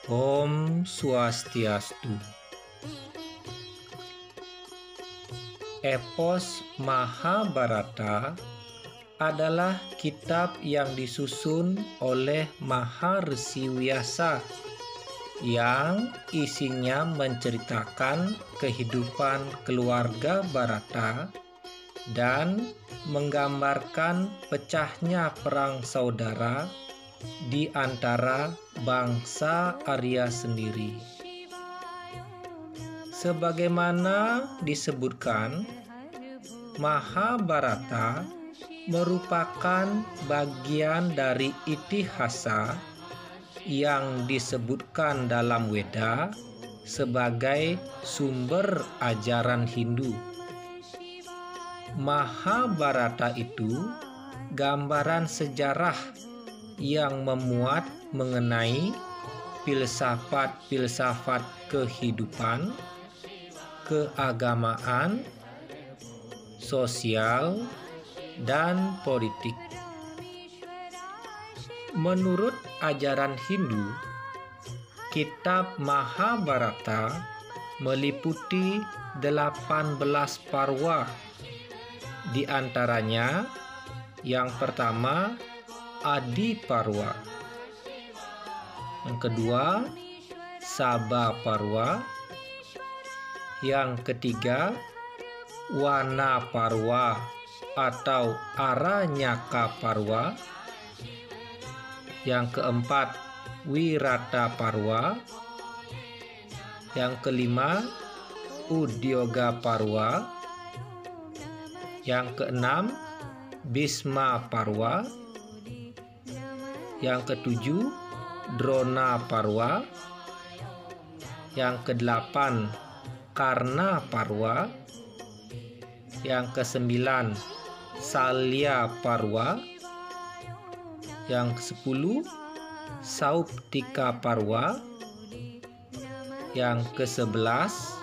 Om Swastiastu. Epos Mahabharata adalah kitab yang disusun oleh Maharsi Vyasa yang isinya menceritakan kehidupan keluarga Bharata dan menggambarkan pecahnya perang saudara di antara bangsa Arya sendiri. Sebagaimana disebutkan, Mahabharata merupakan bagian dari itihasa yang disebutkan dalam Weda sebagai sumber ajaran Hindu. Mahabharata itu gambaran sejarah yang memuat mengenai filsafat-filsafat kehidupan, keagamaan, sosial, dan politik. Menurut ajaran Hindu, kitab Mahabharata meliputi 18 parwa. Di antaranya, yang pertama, Adi Parwa. Yang kedua, Sabha Parwa. Yang ketiga, Wana Parwa atau Aranyaka Parwa. Yang keempat, Wirata Parwa. Yang kelima, Udyoga Parwa. Yang keenam, Bhisma Parwa. Yang ketujuh, Drona Parwa. Yang kedelapan, Karna Parwa. Yang kesembilan, Salya Parwa. Yang kesepuluh, Sauptika Parwa. Yang kesebelas,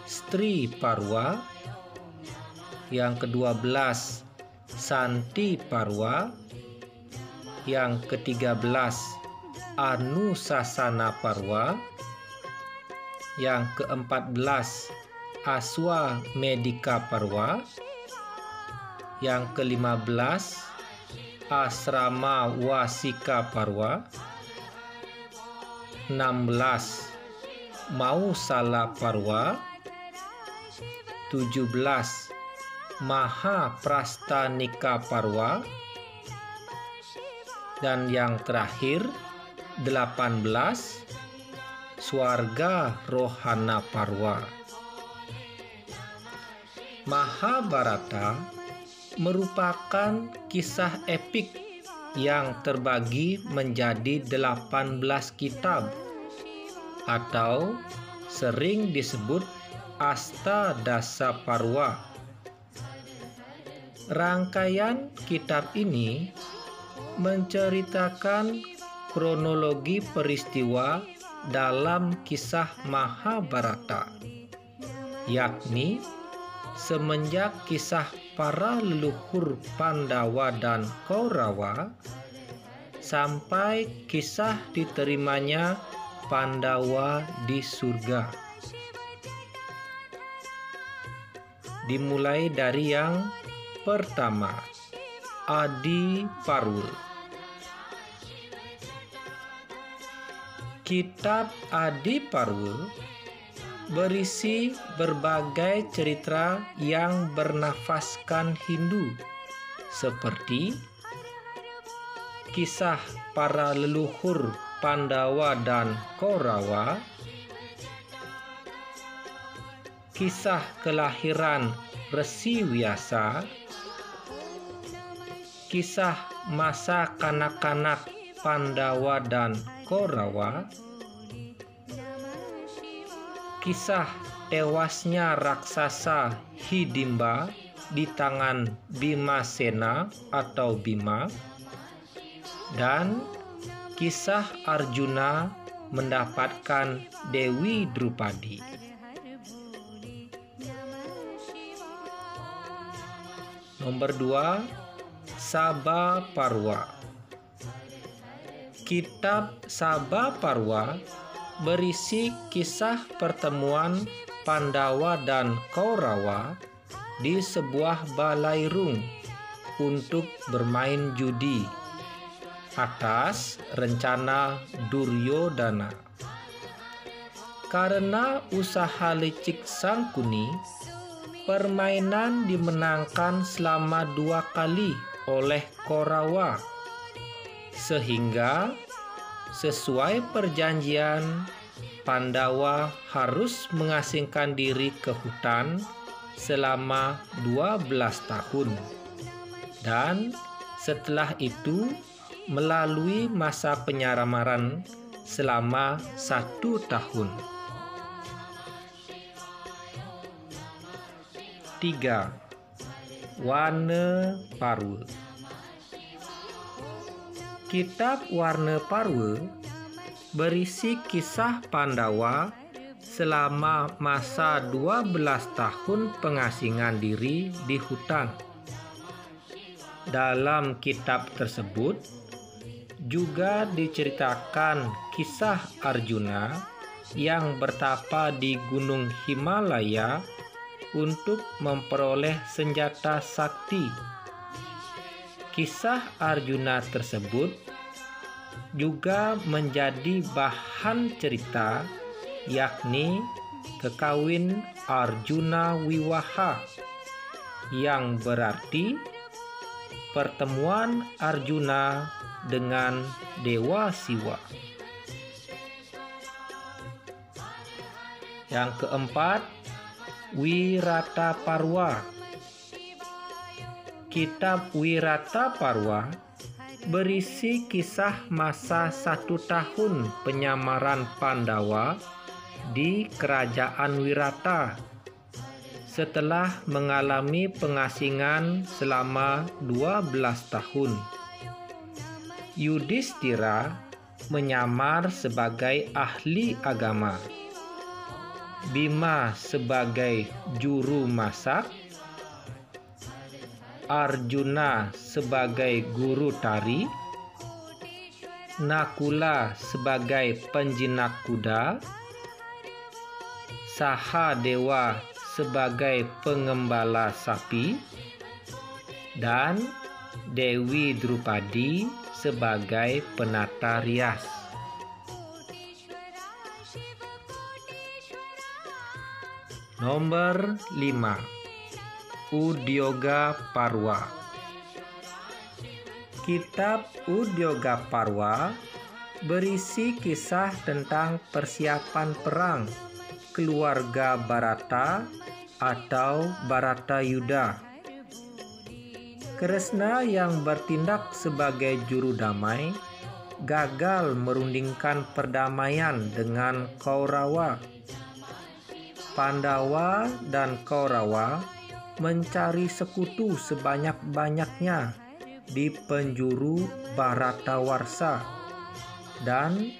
Stri Parwa. Yang kedua-belas, Santi Parwa. Yang ke-13, Anusasana Parwa. Yang ke-14, Aswamedika Parwa. Yang ke-15, Asrama Wasika Parwa. 16, Mausala Parwa. 17, Mahaprastanika Parwa. Dan yang terakhir 18, Swarga Rohana Parwa. Mahabharata merupakan kisah epik yang terbagi menjadi 18 kitab atau sering disebut Astadasa Parwa. Rangkaian kitab ini menceritakan kronologi peristiwa dalam kisah Mahabharata, yakni semenjak kisah para leluhur Pandawa dan Kaurawa sampai kisah diterimanya Pandawa di surga. Dimulai dari yang pertama, Adi Parwa. Kitab Adi Parwa berisi berbagai cerita yang bernafaskan Hindu, seperti kisah para leluhur Pandawa dan Kaurawa, kisah kelahiran Resi Vyasa, kisah masa kanak-kanak Pandawa dan Kaurawa, kisah tewasnya raksasa Hidimba di tangan Bimasena atau Bima, dan kisah Arjuna mendapatkan Dewi Drupadi. Nomor 2, Sabha Parwa. Kitab Sabha Parwa berisi kisah pertemuan Pandawa dan Kaurawa di sebuah balairung untuk bermain judi atas rencana Duryodhana. Karena usaha licik Sangkuni, permainan dimenangkan selama 2 kali oleh Kaurawa, sehingga sesuai perjanjian Pandawa harus mengasingkan diri ke hutan selama 12 tahun, dan setelah itu melalui masa penyamaran selama 1 tahun. 3. Warna Parwa. Kitab Warna Parwa berisi kisah Pandawa selama masa 12 tahun pengasingan diri di hutan. Dalam kitab tersebut juga diceritakan kisah Arjuna yang bertapa di Gunung Himalaya untuk memperoleh senjata sakti. Kisah Arjuna tersebut juga menjadi bahan cerita, yakni kekawin Arjuna Wiwaha, yang berarti pertemuan Arjuna dengan Dewa Siwa. Yang keempat, Wirataparwa. Kitab Wirataparwa berisi kisah masa 1 tahun penyamaran Pandawa di Kerajaan Wirata setelah mengalami pengasingan selama 12 tahun. Yudhistira menyamar sebagai ahli agama, Bima sebagai juru masak, Arjuna sebagai guru tari, Nakula sebagai penjinak kuda, Sahadewa sebagai pengembala sapi, dan Dewi Drupadi sebagai penata rias. Nomor 5. Udyoga Parwa. Kitab Udyoga Parwa berisi kisah tentang persiapan perang keluarga Bharata atau Bharatayuddha. Kresna yang bertindak sebagai juru damai gagal merundingkan perdamaian dengan Kaurawa. Pandawa dan Kaurawa mencari sekutu sebanyak-banyaknya di penjuru Bharatawarsha, dan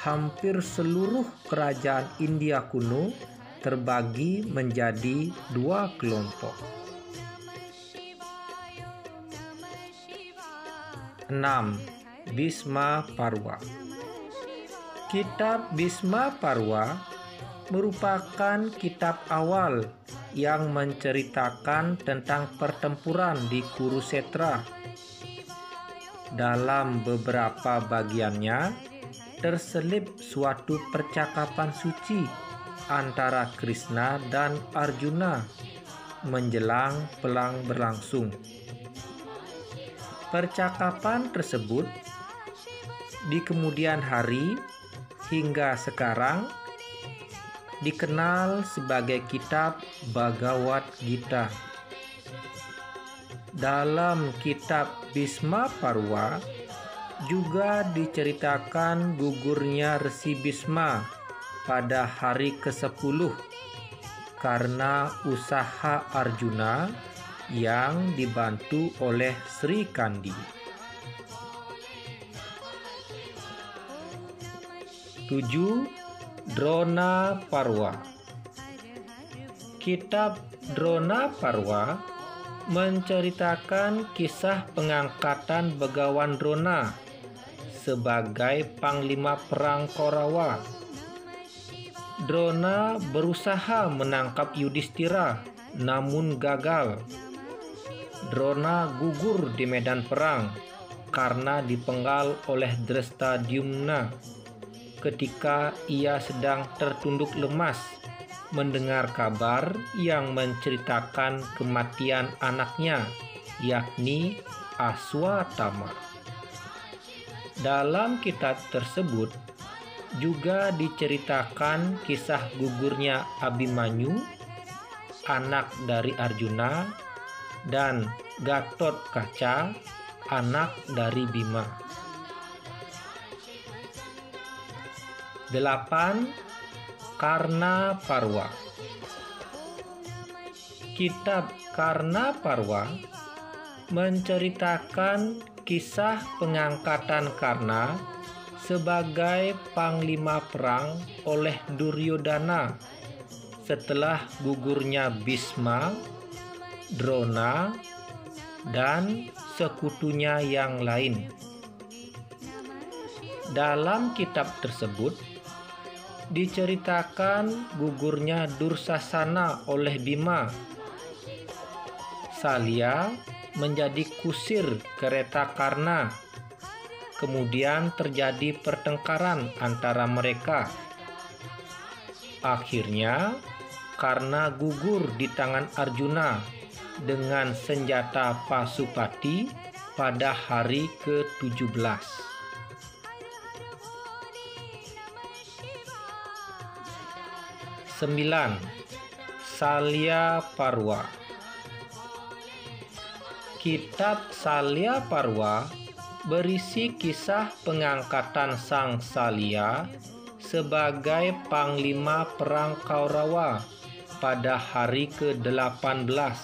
hampir seluruh kerajaan India kuno terbagi menjadi 2 kelompok. 6. Bhisma Parwa. Kitab Bhisma Parwa merupakan kitab awal yang menceritakan tentang pertempuran di Kurukshetra. Dalam beberapa bagiannya terselip suatu percakapan suci antara Krishna dan Arjuna menjelang perang berlangsung. Percakapan tersebut di kemudian hari hingga sekarang dikenal sebagai kitab Bhagavad Gita. Dalam kitab Bhisma Parwa juga diceritakan gugurnya Resi Bhisma pada hari ke-10 karena usaha Arjuna yang dibantu oleh Sri Kandi. 7. Drona Parwa. Kitab Drona Parwa menceritakan kisah pengangkatan Begawan Drona sebagai panglima perang Kaurawa Drona berusaha menangkap Yudhistira, namun gagal. Drona gugur di medan perang karena dipenggal oleh Drestadyumna ketika ia sedang tertunduk lemas mendengar kabar yang menceritakan kematian anaknya, yakni Aswatama. Dalam kitab tersebut juga diceritakan kisah gugurnya Abhimanyu, anak dari Arjuna, dan Gatotkaca, anak dari Bima. 8. Karna Parwa. Kitab Karna Parwa menceritakan kisah pengangkatan Karna sebagai panglima perang oleh Duryodana setelah gugurnya Bhisma, Drona, dan sekutunya yang lain. Dalam kitab tersebut diceritakan gugurnya Dursasana oleh Bima. Salya menjadi kusir kereta Karna. Kemudian terjadi pertengkaran antara mereka. Akhirnya Karna gugur di tangan Arjuna dengan senjata Pasupati pada hari ke-17. 9. Salya Parwa. Kitab Salya Parwa berisi kisah pengangkatan Sang Salya sebagai panglima perang Kaurawa pada hari ke-18.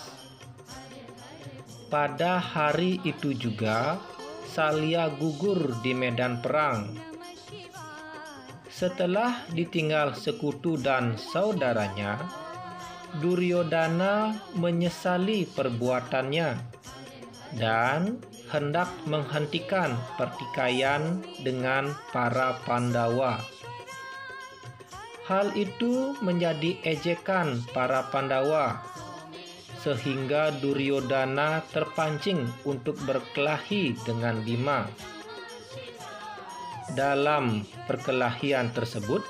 Pada hari itu juga Salya gugur di medan perang. Setelah ditinggal sekutu dan saudaranya, Duryodana menyesali perbuatannya dan hendak menghentikan pertikaian dengan para Pandawa. Hal itu menjadi ejekan para Pandawa, sehingga Duryodana terpancing untuk berkelahi dengan Bima. Dalam perkelahian tersebut,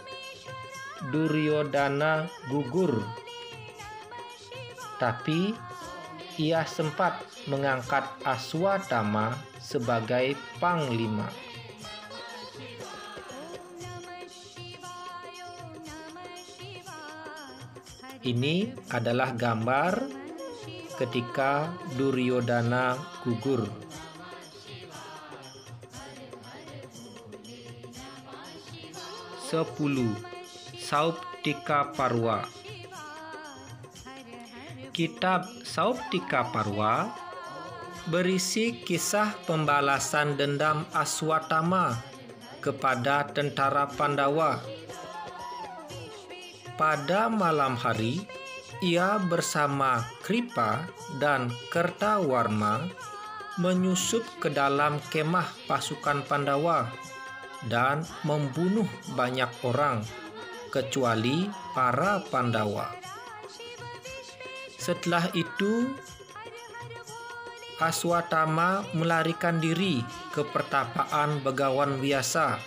Duryodana gugur, tapi ia sempat mengangkat Aswatama sebagai panglima. Ini adalah gambar ketika Duryodana gugur. 10. Sauptika Parwa. Kitab Sauptika Parwa berisi kisah pembalasan dendam Aswatama kepada tentara Pandawa. Pada malam hari, ia bersama Kripa dan Kertawarma menyusup ke dalam kemah pasukan Pandawa dan membunuh banyak orang, kecuali para Pandawa. Setelah itu, Aswatama melarikan diri ke pertapaan Begawan Vyasa.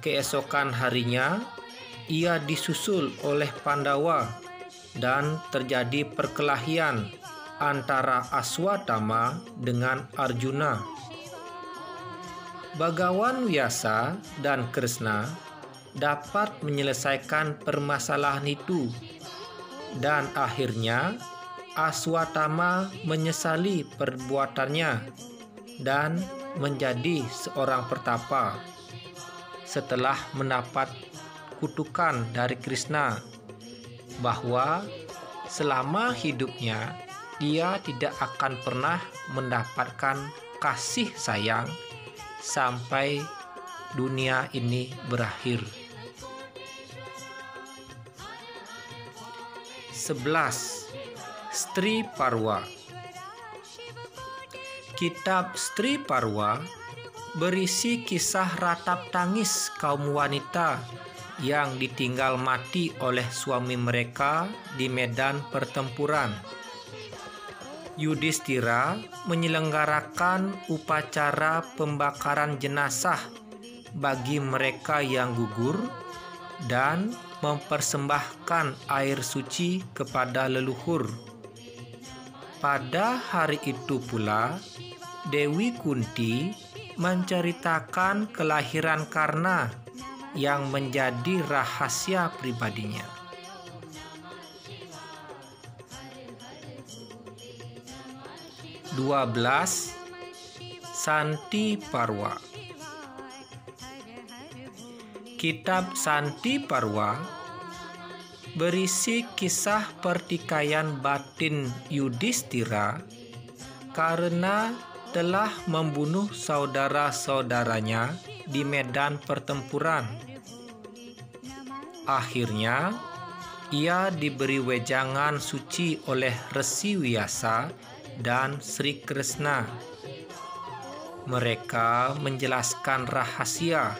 Keesokan harinya, ia disusul oleh Pandawa dan terjadi perkelahian antara Aswatama dengan Arjuna. Begawan Vyasa dan Kresna dapat menyelesaikan permasalahan itu, dan akhirnya Aswatama menyesali perbuatannya dan menjadi seorang pertapa setelah mendapat kutukan dari Krishna bahwa selama hidupnya dia tidak akan pernah mendapatkan kasih sayang sampai dunia ini berakhir. 11. Stri Parwa. Kitab Stri Parwa berisi kisah ratap tangis kaum wanita yang ditinggal mati oleh suami mereka di medan pertempuran. Yudhistira menyelenggarakan upacara pembakaran jenazah bagi mereka yang gugur dan mempersembahkan air suci kepada leluhur. Pada hari itu pula, Dewi Kunti menceritakan kelahiran Karna yang menjadi rahasia pribadinya. Santi Parwa. Kitab Santi Parwa berisi kisah pertikaian batin Yudhistira karena telah membunuh saudara-saudaranya di medan pertempuran. Akhirnya, ia diberi wejangan suci oleh Resi Vyasa dan Sri Krishna. Mereka menjelaskan rahasia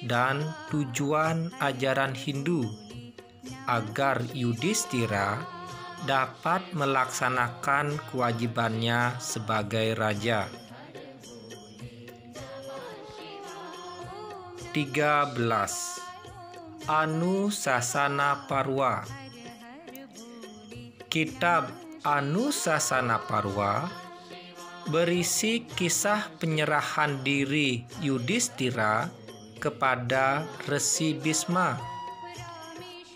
dan tujuan ajaran Hindu agar Yudhistira dapat melaksanakan kewajibannya sebagai raja. 13. Anusasana Parwa. Kitab Anusasana Parwa berisi kisah penyerahan diri Yudhistira kepada Resi Bhisma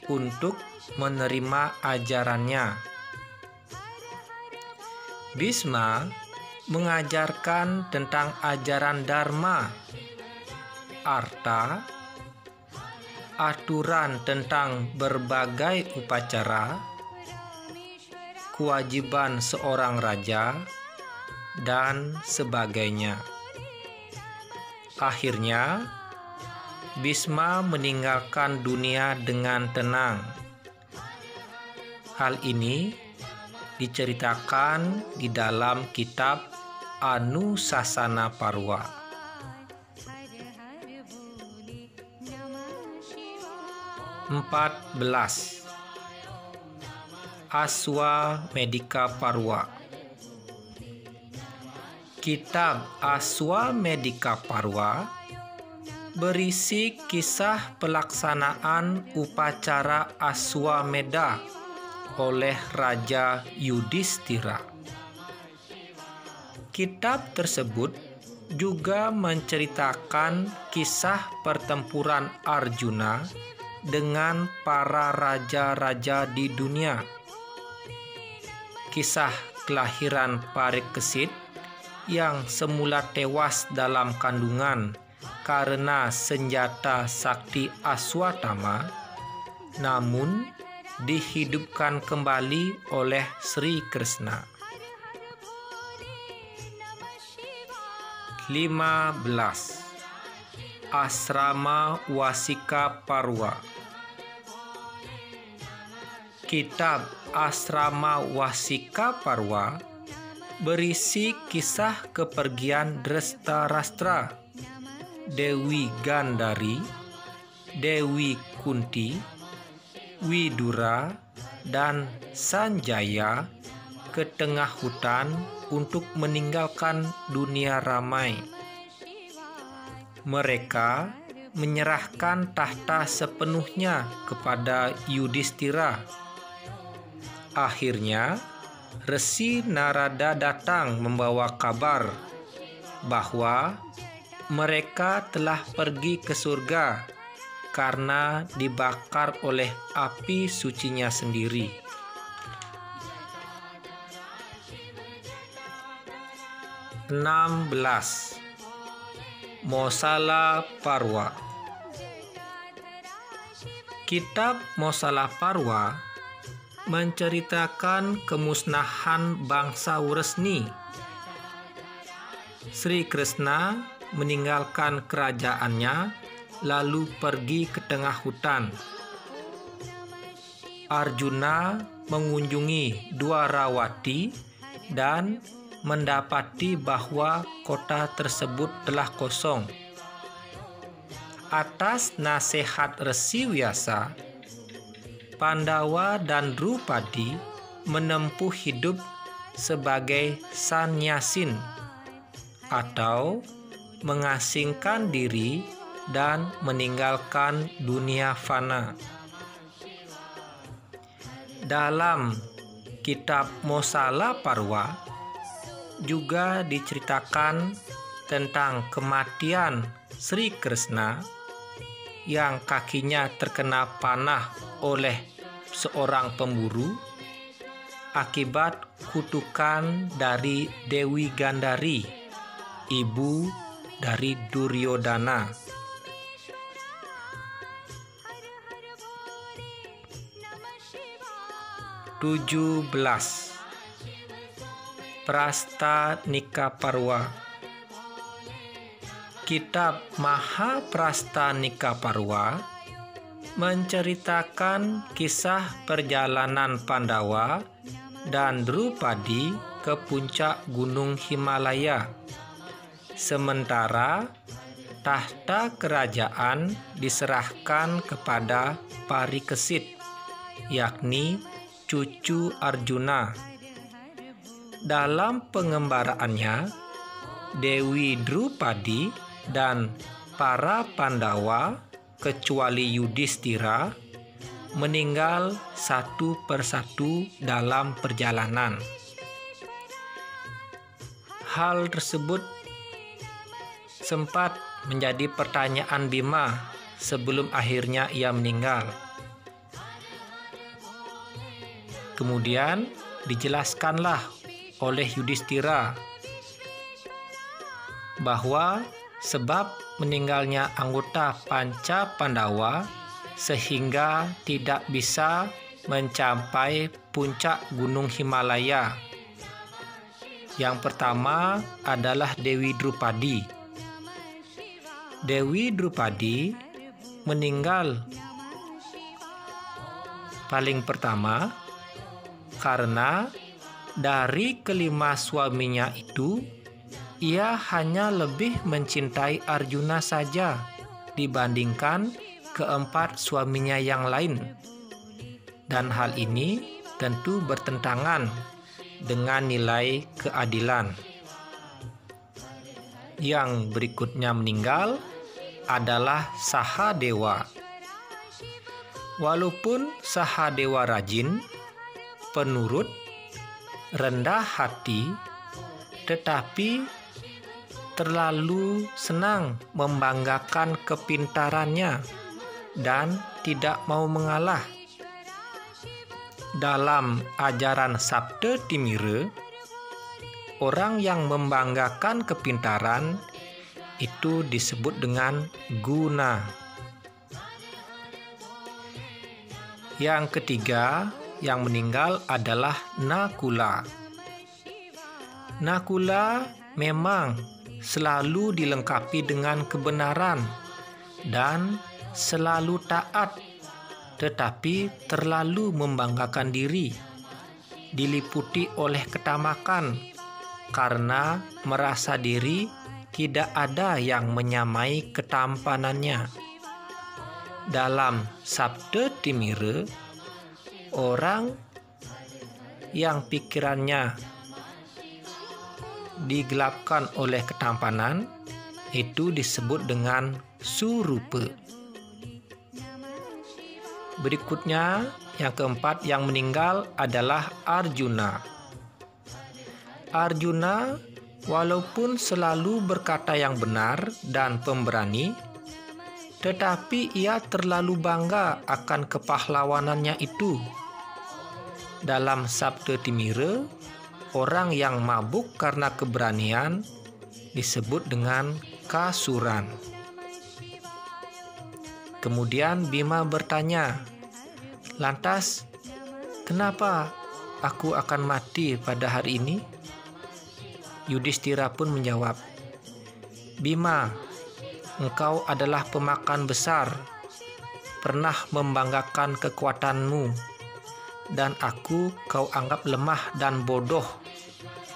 untuk menerima ajarannya. Bhisma mengajarkan tentang ajaran Dharma, arta, aturan tentang berbagai upacara, kewajiban seorang raja, dan sebagainya. Akhirnya, Bhisma meninggalkan dunia dengan tenang. Hal ini diceritakan di dalam kitab Anusasana Parwa. 14. Aswamedika Parwa. Kitab Aswamedika Parwa berisi kisah pelaksanaan upacara Aswamedha oleh Raja Yudhistira. Kitab tersebut juga menceritakan kisah pertempuran Arjuna dengan para raja-raja di dunia. Kisah kelahiran Parikesit yang semula tewas dalam kandungan karena senjata sakti Aswatama, namun dihidupkan kembali oleh Sri Krishna. 15. Asrama Wasika Parwa. Kitab Asrama Wasika Parwa berisi kisah kepergian Dreshtarashtra, Dewi Gandhari, Dewi Kunti, Widura, dan Sanjaya ke tengah hutan untuk meninggalkan dunia ramai. Mereka menyerahkan tahta sepenuhnya kepada Yudhistira. Akhirnya, Resi Narada datang membawa kabar bahwa mereka telah pergi ke surga karena dibakar oleh api sucinya sendiri. 16. Mosala Parwa. Kitab Mosala Parwa menceritakan kemusnahan bangsa Wresni. Sri Krishna meninggalkan kerajaannya lalu pergi ke tengah hutan. Arjuna mengunjungi Dwarawati dan mendapati bahwa kota tersebut telah kosong. Atas nasihat Resi Vyasa, Pandawa dan Drupadi menempuh hidup sebagai sannyasin atau mengasingkan diri dan meninggalkan dunia fana. Dalam kitab Mosala Parwa juga diceritakan tentang kematian Sri Krishna yang kakinya terkena panah oleh seorang pemburu akibat kutukan dari Dewi Gandhari, ibu dari Duryodhana. (17) Prastanika Parwa. Kitab Mahaprastanika Parwa menceritakan kisah perjalanan Pandawa dan Drupadi ke puncak Gunung Himalaya. Sementara tahta kerajaan diserahkan kepada Parikesit, yakni cucu Arjuna. Dalam pengembaraannya, Dewi Drupadi dan para Pandawa kecuali Yudhistira meninggal satu persatu dalam perjalanan. Hal tersebut sempat menjadi pertanyaan Bima sebelum akhirnya ia meninggal. Kemudian dijelaskanlah oleh Yudhistira bahwa sebab meninggalnya anggota Panca Pandawa sehingga tidak bisa mencapai puncak Gunung Himalaya. Yang pertama adalah Dewi Drupadi. Dewi Drupadi meninggal paling pertama karena dari kelima suaminya itu, ia hanya lebih mencintai Arjuna saja dibandingkan keempat suaminya yang lain. Dan hal ini tentu bertentangan dengan nilai keadilan. Yang berikutnya meninggal adalah Sahadewa. Walaupun Sahadewa rajin, penurut, rendah hati, tetapi terlalu senang membanggakan kepintarannya dan tidak mau mengalah. Dalam ajaran Sabda Timira, orang yang membanggakan kepintaran itu disebut dengan guna. Yang ketiga yang meninggal adalah Nakula. Nakula memang selalu dilengkapi dengan kebenaran dan selalu taat, tetapi terlalu membanggakan diri, diliputi oleh ketamakan karena merasa diri tidak ada yang menyamai ketampanannya. Dalam Sabda Timira, orang yang pikirannya digelapkan oleh ketampanan itu disebut dengan surupa. Berikutnya, yang keempat yang meninggal adalah Arjuna. Arjuna walaupun selalu berkata yang benar dan pemberani, tetapi ia terlalu bangga akan kepahlawanannya itu. Dalam Sabda Timira, orang yang mabuk karena keberanian disebut dengan kasuran. Kemudian Bima bertanya, "Lantas, kenapa aku akan mati pada hari ini?" Yudhistira pun menjawab, "Bima, engkau adalah pemakan besar, pernah membanggakan kekuatanmu, dan aku kau anggap lemah dan bodoh,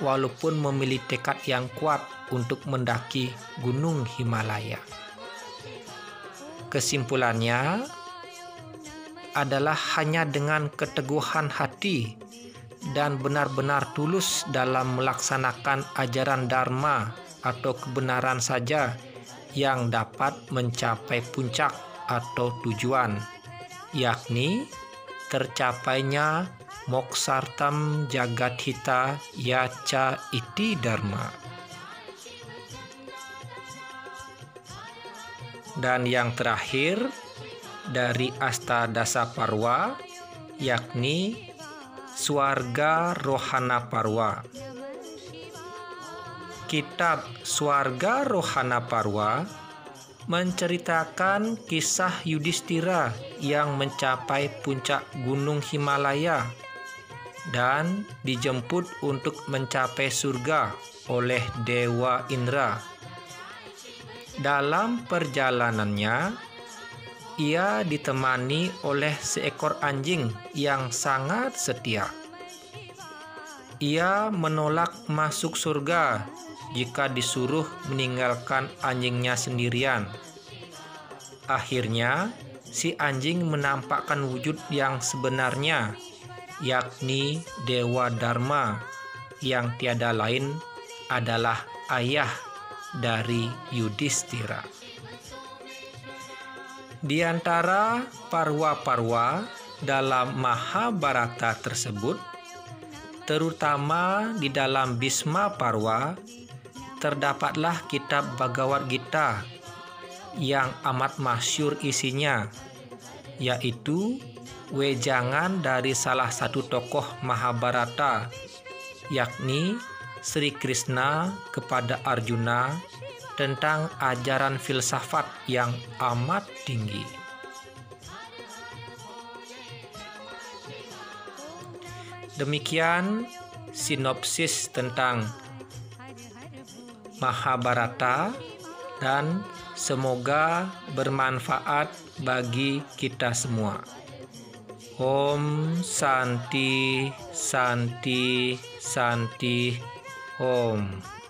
walaupun memiliki tekad yang kuat untuk mendaki Gunung Himalaya." Kesimpulannya adalah hanya dengan keteguhan hati dan benar-benar tulus dalam melaksanakan ajaran Dharma atau kebenaran saja yang dapat mencapai puncak atau tujuan, yakni tercapainya moksartam jagadhita yaca iti dharma. Dan yang terakhir dari Astadasa Parwa, yakni Swarga Rohana Parwa. Kitab Swarga Rohana Parwa menceritakan kisah Yudhistira yang mencapai puncak Gunung Himalaya dan dijemput untuk mencapai surga oleh Dewa Indra. Dalam perjalanannya, ia ditemani oleh seekor anjing yang sangat setia. Ia menolak masuk surga jika disuruh meninggalkan anjingnya sendirian. Akhirnya, si anjing menampakkan wujud yang sebenarnya, yakni Dewa Dharma, yang tiada lain adalah ayah dari Yudhistira. Di antara parwa-parwa dalam Mahabharata tersebut, terutama di dalam Bhisma Parwa, terdapatlah kitab Bhagavad Gita yang amat masyhur isinya, yaitu wejangan dari salah satu tokoh Mahabharata, yakni Sri Krishna kepada Arjuna tentang ajaran filsafat yang amat tinggi. Demikian sinopsis tentang Mahabharata, dan semoga bermanfaat bagi kita semua. Om Santi Santi Santi Om.